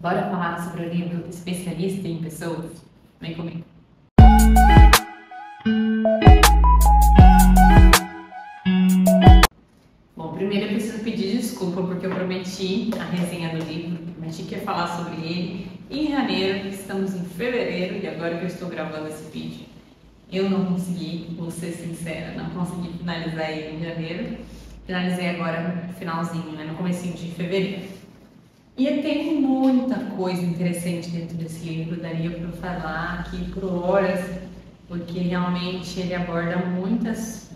Bora falar sobre o livro Especialista em Pessoas? Vem comigo. Bom, primeiro eu preciso pedir desculpa porque eu prometi a resenha do livro, prometi que ia falar sobre ele em janeiro, estamos em fevereiro e agora que eu estou gravando esse vídeo, eu não consegui, vou ser sincera, não consegui finalizar ele em janeiro, finalizei agora no finalzinho, no comecinho de fevereiro. E tem muita coisa interessante dentro desse livro, daria para falar aqui por horas, porque realmente ele aborda muitas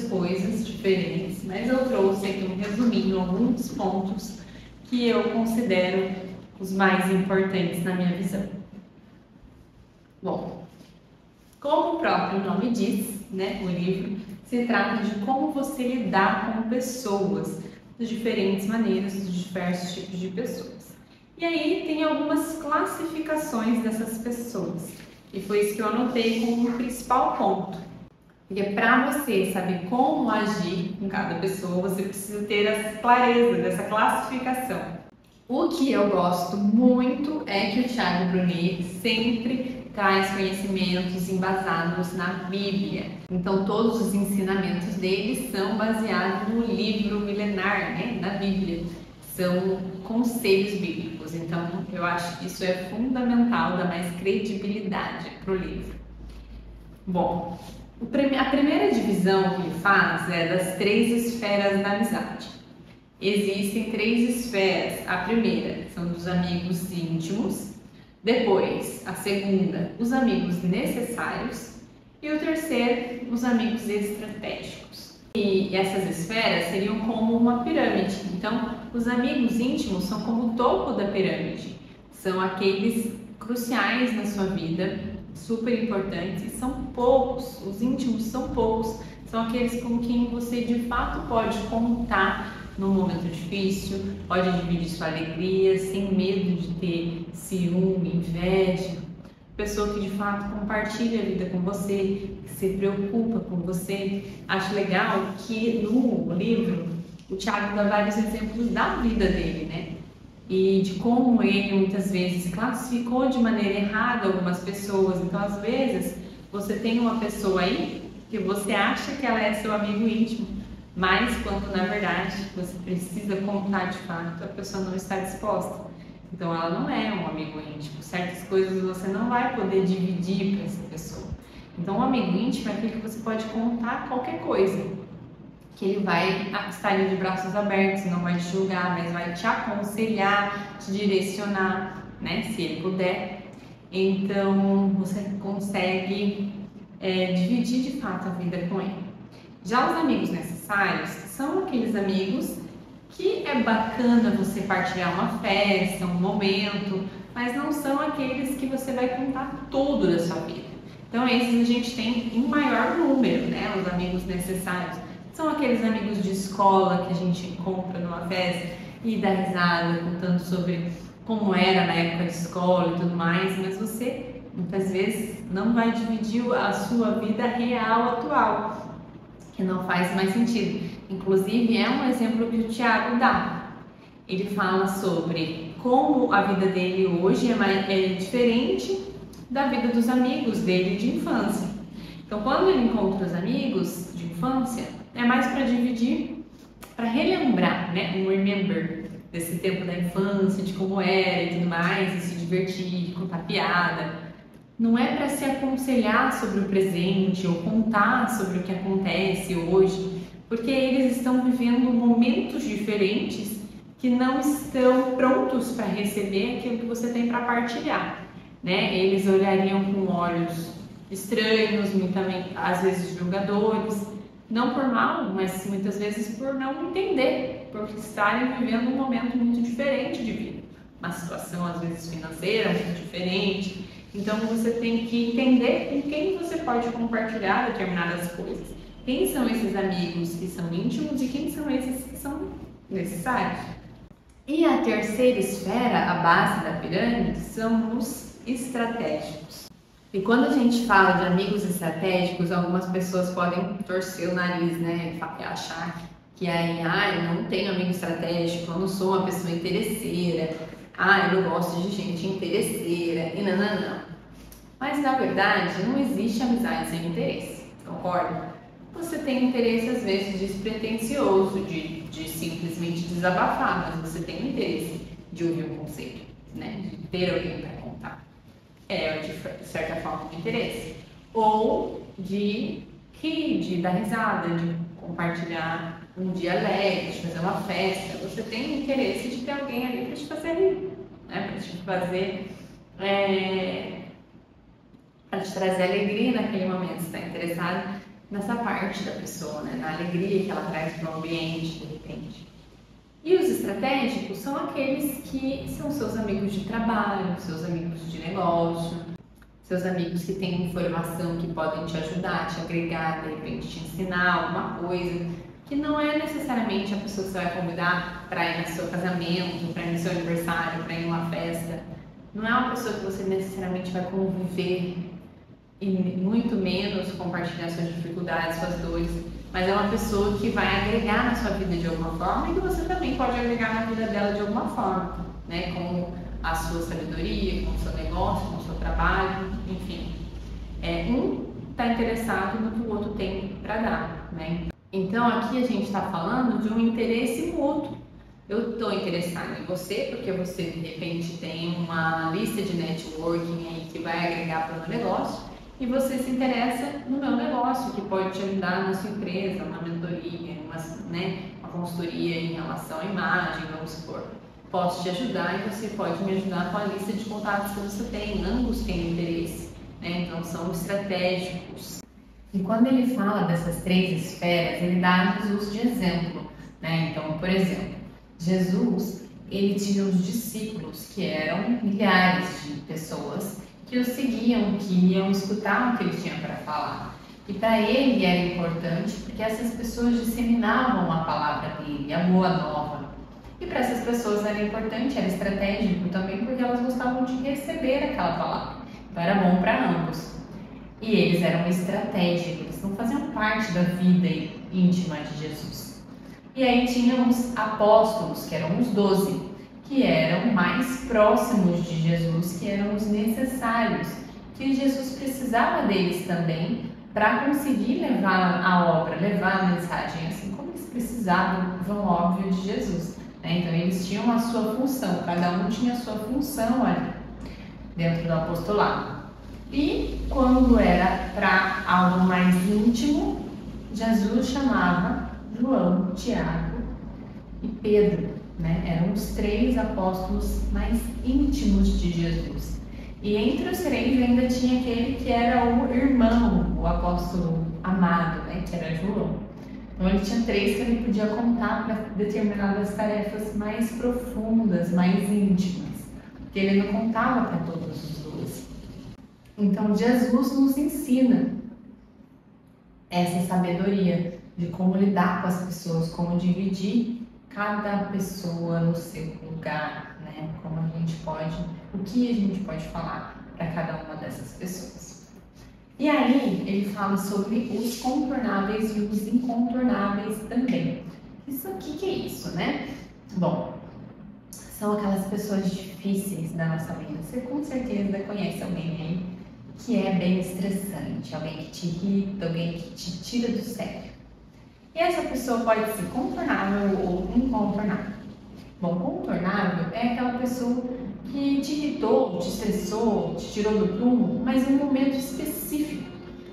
coisas diferentes, mas eu trouxe aqui um resuminho, alguns pontos que eu considero os mais importantes na minha visão. Bom, como o próprio nome diz, o livro se trata de como você lidar com pessoas, de diferentes maneiras, dos diversos tipos de pessoas. E aí tem algumas classificações dessas pessoas, e foi isso que eu anotei como o principal ponto. Porque para você saber como agir com cada pessoa, você precisa ter a clareza dessa classificação. O que eu gosto muito é que o Thiago Brunet sempre traz conhecimentos embasados na Bíblia. Então, todos os ensinamentos dele são baseados no livro milenar, da Bíblia. São conselhos bíblicos. Então, eu acho que isso é fundamental, dá mais credibilidade para o livro. Bom, a primeira divisão que ele faz é das 3 esferas da amizade. Existem 3 esferas. A primeira são dos amigos íntimos. Depois, a segunda, os amigos necessários, e o terceiro, os amigos estratégicos. E essas esferas seriam como uma pirâmide. Então, os amigos íntimos são como o topo da pirâmide. São aqueles cruciais na sua vida, super importantes, e são poucos. Os íntimos são poucos. São aqueles com quem você de fato pode contar num momento difícil, pode dividir sua alegria sem medo de ter ciúme, inveja. Pessoa que de fato compartilha a vida com você, que se preocupa com você. Acho legal que no livro o Thiago dá vários exemplos da vida dele, e de como ele muitas vezes classificou de maneira errada algumas pessoas. Então, às vezes, você tem uma pessoa aí que você acha que ela é seu amigo íntimo, mas quando na verdade você precisa contar de fato, a pessoa não está disposta. Então ela não é um amigo íntimo. Certas coisas você não vai poder dividir para essa pessoa. Então um amigo íntimo é aquele que você pode contar qualquer coisa, que ele vai estar ali de braços abertos, não vai te julgar, mas vai te aconselhar, te direcionar, se ele puder. Então você consegue dividir de fato a vida com ele. Já os amigos necessários são aqueles amigos que é bacana você partilhar uma festa, um momento, mas não são aqueles que você vai contar tudo da sua vida. Então esses a gente tem em maior número, os amigos necessários. São aqueles amigos de escola que a gente encontra numa festa e dá risada contando sobre como era na época de escola e tudo mais, mas você muitas vezes não vai dividir a sua vida real atual, que não faz mais sentido. Inclusive, é um exemplo que o Thiago dá. Ele fala sobre como a vida dele hoje é diferente da vida dos amigos dele de infância. Então, quando ele encontra os amigos de infância, é mais para dividir, para relembrar, um remember desse tempo da infância, de como era e tudo mais, e se divertir, contar piada. Não é para se aconselhar sobre o presente ou contar sobre o que acontece hoje, porque eles estão vivendo momentos diferentes que não estão prontos para receber aquilo que você tem para partilhar, Eles olhariam com olhos estranhos, às vezes julgadores, não por mal, mas muitas vezes por não entender, por estarem vivendo um momento muito diferente de vida, uma situação às vezes financeira muito diferente. Então você tem que entender com quem você pode compartilhar determinadas coisas. Quem são esses amigos que são íntimos e quem são esses que são necessários. E a terceira esfera, a base da pirâmide, são os estratégicos. E quando a gente fala de amigos estratégicos, algumas pessoas podem torcer o nariz, e achar que aí, eu não tenho amigo estratégico, eu não sou uma pessoa interesseira. Ah, eu não gosto de gente interesseira e não. Mas na verdade não existe amizade sem interesse, concorda? Você tem interesse às vezes despretensioso, de simplesmente desabafar, mas você tem interesse de ouvir um conselho, né? De ter alguém para contar. É de certa forma um interesse. Ou de rir, de dar risada, de compartilhar um dia alegre, de fazer uma festa. Você tem interesse de ter alguém ali para te fazer rir, né? Para te fazer. Para te trazer alegria naquele momento. Você está interessado nessa parte da pessoa, né? Na alegria que ela traz para o ambiente, de repente. E os estratégicos são aqueles que são seus amigos de trabalho, seus amigos de negócio, seus amigos que têm informação que podem te ajudar, te agregar, de repente te ensinar alguma coisa, que não é necessariamente a pessoa que você vai convidar para ir no seu casamento, para ir no seu aniversário, para ir numa festa. Não é uma pessoa que você necessariamente vai conviver e muito menos compartilhar suas dificuldades, suas dores, mas é uma pessoa que vai agregar na sua vida de alguma forma e que você também pode agregar na vida dela de alguma forma, né? Com a sua sabedoria, com o seu negócio, com o seu trabalho, enfim. Um está interessado no que o outro tem para dar, né? Então aqui a gente está falando de um interesse mútuo. Eu estou interessada em você porque você de repente tem uma lista de networking aí que vai agregar para o meu negócio e você se interessa no meu negócio que pode te ajudar na sua empresa, uma mentoria, uma consultoria em relação à imagem, vamos supor. Posso te ajudar e você pode me ajudar com a lista de contatos que você tem. Ambos têm interesse, né? Então são estratégicos. E quando ele fala dessas 3 esferas, ele dá Jesus de exemplo, né? Então, por exemplo, Jesus, ele tinha os discípulos, que eram milhares de pessoas que o seguiam, que iam escutar o que ele tinha para falar. E para ele era importante porque essas pessoas disseminavam a palavra dele, a boa nova. E para essas pessoas era importante, era estratégico também porque elas gostavam de receber aquela palavra. Então era bom para ambos. E eles eram estratégicos, eles não faziam parte da vida íntima de Jesus. E aí tinham os apóstolos, que eram os 12, que eram mais próximos de Jesus, que eram os necessários, que Jesus precisava deles também para conseguir levar a obra, levar a mensagem, assim como eles precisavam, óbvio, de Jesus, né? Então eles tinham a sua função, cada um tinha a sua função ali dentro do apostolado. E quando era para algo mais íntimo, Jesus chamava João, Tiago e Pedro, né? Eram os 3 apóstolos mais íntimos de Jesus. E entre os 3 ainda tinha aquele que era o irmão, o apóstolo amado, né? Que era João. Então ele tinha 3 que ele podia contar para determinadas tarefas mais profundas, mais íntimas, porque ele não contava para todos os 12. Então Jesus nos ensina essa sabedoria de como lidar com as pessoas, como dividir cada pessoa no seu lugar, né? Como a gente pode, o que a gente pode falar para cada uma dessas pessoas. E aí ele fala sobre os contornáveis e os incontornáveis também. Isso aqui, que é isso, né? Bom, são aquelas pessoas difíceis da nossa vida. Você com certeza conhece alguém aí que é bem estressante, alguém que te irrita, alguém que te tira do sério. E essa pessoa pode ser contornável ou incontornável. Bom, contornável é aquela pessoa que te irritou, te estressou, te tirou do prumo, mas em um momento específico.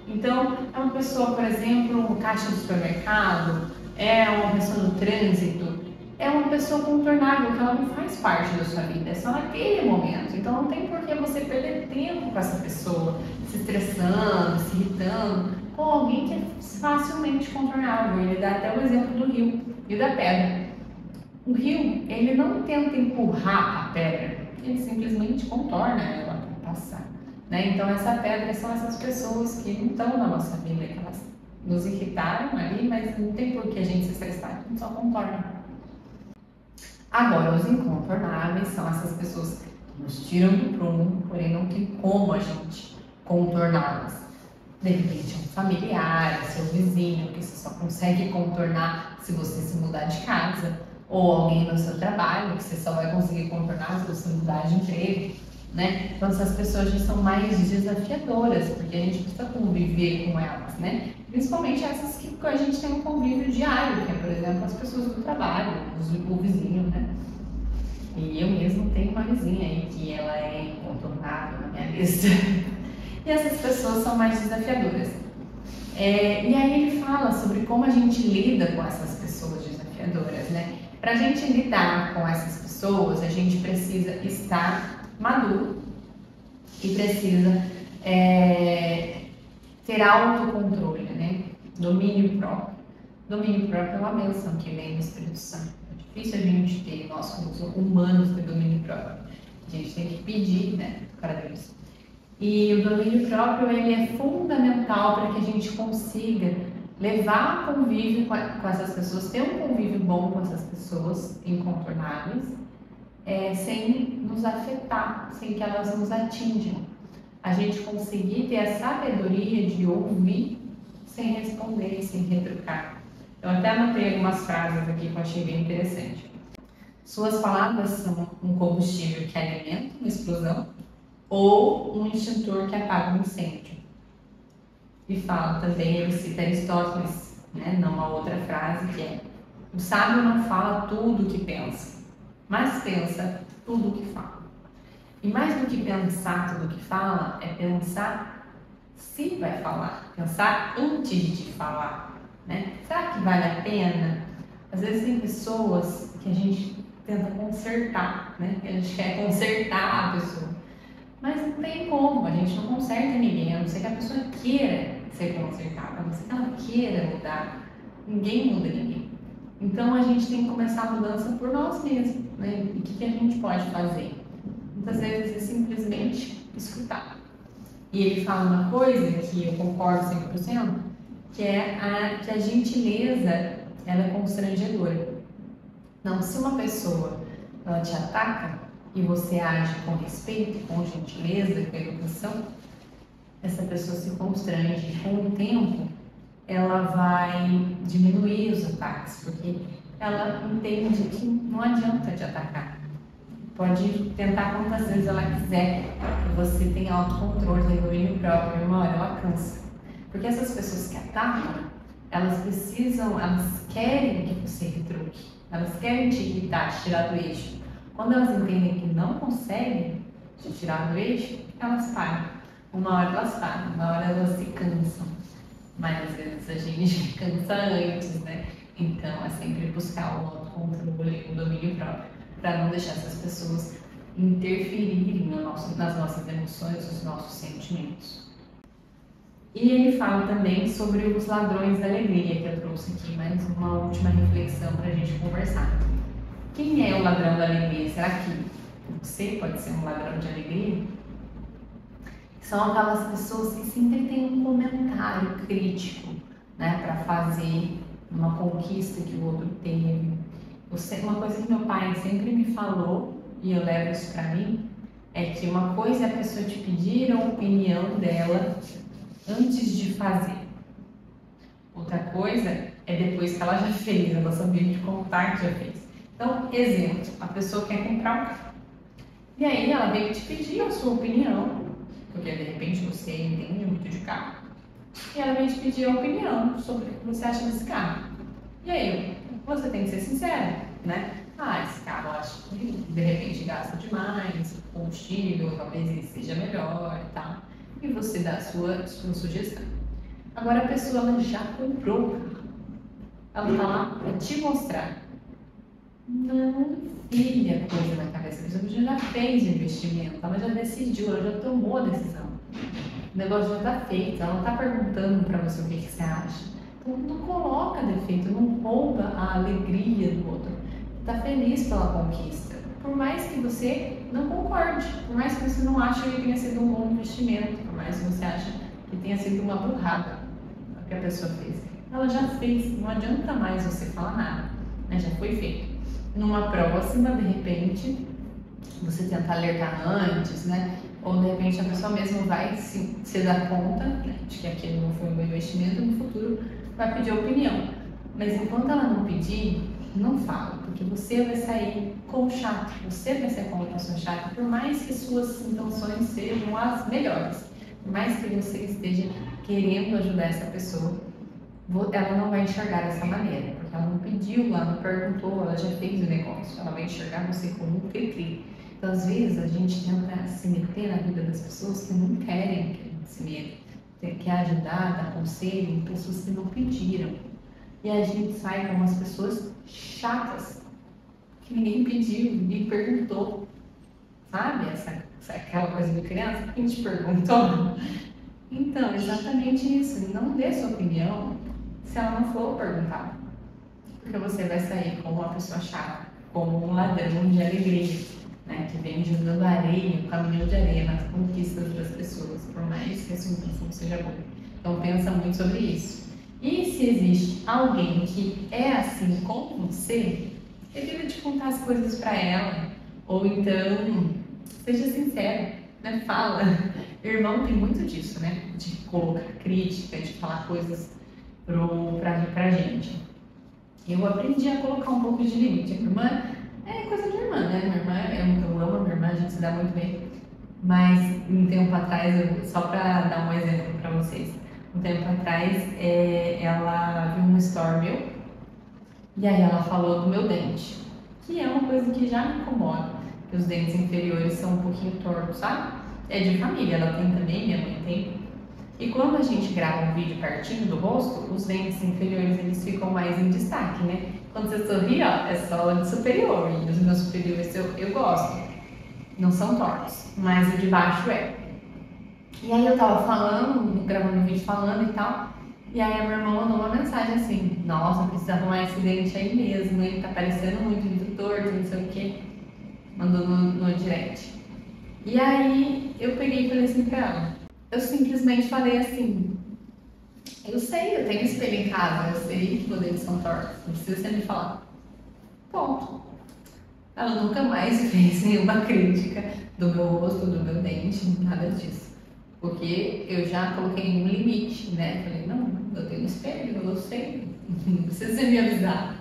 Então, é uma pessoa, por exemplo, no caixa do supermercado, é uma pessoa no trânsito, é uma pessoa contornável, que ela não faz parte da sua vida, é só naquele momento. Então, não tem por que você perder tempo com essa pessoa, se estressando, se irritando, com alguém que é facilmente contornável. Ele dá até o exemplo do rio e da pedra. O rio, ele não tenta empurrar a pedra, ele simplesmente contorna ela para passar, né? Então, essa pedra são essas pessoas que não estão na nossa vida, que elas nos irritaram ali, mas não tem por que a gente se estressar, a gente só contorna. Agora, os incontornáveis são essas pessoas que nos tiram do prumo, porém não tem como a gente contorná-las. De repente, um familiar, seu vizinho, que você só consegue contornar se você se mudar de casa, ou alguém no seu trabalho, que você só vai conseguir contornar se você mudar de emprego, né? Então essas pessoas já são mais desafiadoras, porque a gente precisa conviver com elas, né? Principalmente essas que a gente tem um convívio diário, que é, por exemplo, as pessoas do trabalho, o vizinho, né? E eu mesmo tenho uma vizinha aí que ela é incontornável na minha lista. E essas pessoas são mais desafiadoras. E aí ele fala sobre como a gente lida com essas pessoas desafiadoras, né? Para a gente lidar com essas pessoas, a gente precisa estar maduro e precisa ter autocontrole, né? Domínio próprio. Domínio próprio é uma bênção que vem do Espírito Santo. É difícil a gente ter, nós como humanos, ter domínio próprio. A gente tem que pedir, né, para Deus. E o domínio próprio, ele é fundamental para que a gente consiga levar convívio com essas pessoas, ter um convívio bom com essas pessoas incontornáveis, sem nos afetar, sem que elas nos atinjam. A gente conseguir ter a sabedoria de ouvir sem responder, sem retrucar. Eu até anotei algumas frases aqui que eu achei bem interessante. Suas palavras são um combustível que alimenta uma explosão ou um extintor que apaga um incêndio. E fala também, ele cita Aristóteles, né, numa outra frase que é: o sábio não fala tudo o que pensa, mas pensa tudo o que fala. E mais do que pensar tudo o que fala, é pensar se vai falar, pensar antes de falar, né? Será que vale a pena? Às vezes tem pessoas que a gente tenta consertar, né? A gente quer consertar a pessoa, mas não tem como, a gente não conserta ninguém, a não ser que a pessoa queira ser consertada, a não ser que ela queira mudar. Ninguém muda ninguém. Então a gente tem que começar a mudança por nós mesmos, né? E o que a gente pode fazer? Muitas vezes é simplesmente escutar. E ele fala uma coisa que eu concordo 100%, que é que a gentileza, ela é constrangedora. Não, se uma pessoa ela te ataca e você age com respeito, com gentileza, com educação, essa pessoa se constrange. Com o tempo, ela vai diminuir os ataques, porque ela entende que não adianta te atacar. Pode tentar quantas vezes ela quiser, que você tem autocontrole, tem domínio próprio, e uma hora ela cansa. Porque essas pessoas que atacam, elas querem que você retruque, elas querem te irritar, te tirar do eixo. Quando elas entendem que não conseguem te tirar do eixo, elas param. Uma hora elas param, uma hora elas se cansam. Mas às vezes a gente cansa antes, né? Então é sempre buscar o autocontrole, o domínio próprio, para não deixar essas pessoas interferirem nas nossas emoções, nos nossos sentimentos. E ele fala também sobre os ladrões da alegria, que eu trouxe aqui mais uma última reflexão para a gente conversar. Quem é o ladrão da alegria? Será que você pode ser um ladrão de alegria? São aquelas pessoas que sempre têm um comentário crítico, né, para fazer uma conquista que o outro teve. Uma coisa que meu pai sempre me falou, e eu levo isso para mim, é que uma coisa é a pessoa te pedir a opinião dela antes de fazer. Outra coisa é depois que ela já fez, ela sabia te contar que já fez. Então, exemplo, a pessoa quer comprar um carro. E aí ela veio te pedir a sua opinião, porque de repente você entende muito de carro. E ela veio te pedir a opinião sobre o que você acha desse carro. E aí, você tem que ser sincero, né? Esse carro eu acho que de repente gasta demais, combustível, talvez ele seja melhor e tal. E você dá a sua sugestão. Agora a pessoa ela já comprou o carro. Ela está lá para te mostrar. Não filha coisa na cabeça. A pessoa já fez o investimento, ela já decidiu, ela já tomou a decisão. O negócio já está feito, ela não está perguntando para você o que você acha. Então não coloca defeito, não rouba a alegria do outro. Está feliz pela conquista. Por mais que você não concorde, por mais que você não ache que tenha sido um bom investimento, por mais que você ache que tenha sido uma burrada que a pessoa fez. Ela já fez, não adianta mais você falar nada, né? Já foi feito. Numa próxima, de repente, você tenta alertar antes, né? Ou de repente a pessoa mesmo vai se dar conta, né, de que aquilo não foi um bom investimento, no futuro vai pedir opinião. Mas enquanto ela não pedir, não fala, porque você vai sair como chato, você vai sair como uma pessoa chata, por mais que suas intenções sejam as melhores, por mais que você esteja querendo ajudar essa pessoa, ela não vai enxergar dessa maneira, porque ela não pediu, ela não perguntou, ela já fez o negócio, ela vai enxergar você como um cri-cri. Então, às vezes, a gente tenta se meter na vida das pessoas que não querem que a gente se meta, quer ajudar, dar conselho em pessoas que não pediram. E a gente sai com umas pessoas chatas, que ninguém pediu, ninguém perguntou. Sabe? Aquela coisa de criança, quem te perguntou? Então, exatamente isso. Não dê sua opinião se ela não for perguntada. Porque você vai sair como uma pessoa chata, como um ladrão de alegria, né? Que vem jogando areia, um caminhão de areia nas conquistas das pessoas, por mais que a sua intenção seja boa. Então, pensa muito sobre isso. E se existe alguém que é assim com você, evita de contar as coisas para ela. Ou então, seja sincero, né? Fala. Irmão tem muito disso, né? De colocar crítica, de falar coisas pra gente. Eu aprendi a colocar um pouco de limite. A minha irmã é coisa de irmã, né? Minha irmã, eu amo a minha irmã, a gente se dá muito bem. Mas um tempo atrás, só para dar um exemplo para vocês, um tempo atrás ela viu um story meu e aí ela falou do meu dente, que é uma coisa que já me incomoda, que os dentes inferiores são um pouquinho tortos, sabe? É de família, ela tem também, minha mãe tem. E quando a gente grava um vídeo pertinho do rosto, os dentes inferiores eles ficam mais em destaque, né? Quando você sorri, ó, é só o de superior, e os meus superiores eu gosto. Não são tortos, mas o de baixo é. E aí eu tava falando, gravando um vídeo falando e tal, e aí a minha irmã mandou uma mensagem assim: nossa, precisa arrumar esse dente aí mesmo, ele tá parecendo muito torto, não sei o que. Mandou no direct. E aí eu peguei e falei assim pra ela. Eu simplesmente falei assim: eu sei, eu tenho espelho em casa, eu sei que meus dentes são tortos, não precisa você me falar. Ponto. Ela nunca mais fez nenhuma crítica do meu rosto, do meu dente, nada disso. Porque eu já coloquei um limite, né? Falei, não, eu tenho espelho, eu sei, não precisa você me avisar.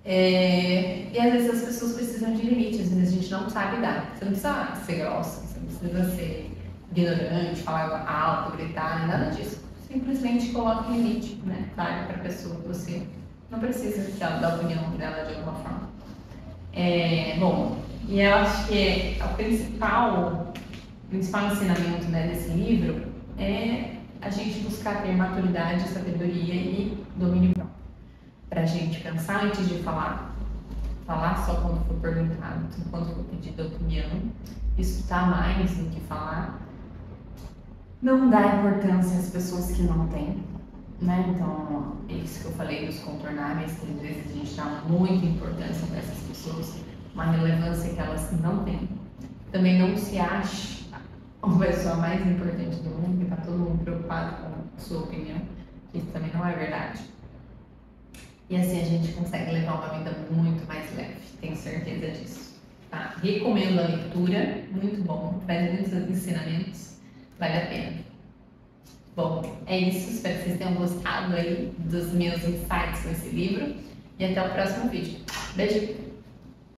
E às vezes as pessoas precisam de limites, às vezes a gente não sabe dar. Você não precisa ser grossa, você não precisa ser ignorante, falar alto, gritar, nada disso. Simplesmente coloque limite, né? Fale para a pessoa que você não precisa da opinião dela de alguma forma. Bom, e eu acho que o principal ensinamento, né, desse livro é a gente buscar ter maturidade, sabedoria e domínio próprio. Para a gente pensar antes de falar só quando for perguntado, quando for pedido opinião, escutar mais do que falar, não dar importância às pessoas que não têm, né? Então, é isso que eu falei dos contornáveis, que às vezes a gente dá muita importância para essas pessoas, uma relevância que elas não têm. Também não se ache a pessoa mais importante do mundo, que está todo mundo preocupado com a sua opinião, isso também não é verdade. E assim a gente consegue levar uma vida muito mais leve, tenho certeza disso. Tá? Recomendo a leitura, muito bom, traz muitos ensinamentos, vale a pena. Bom, é isso, espero que vocês tenham gostado aí dos meus insights nesse livro e até o próximo vídeo. Beijo!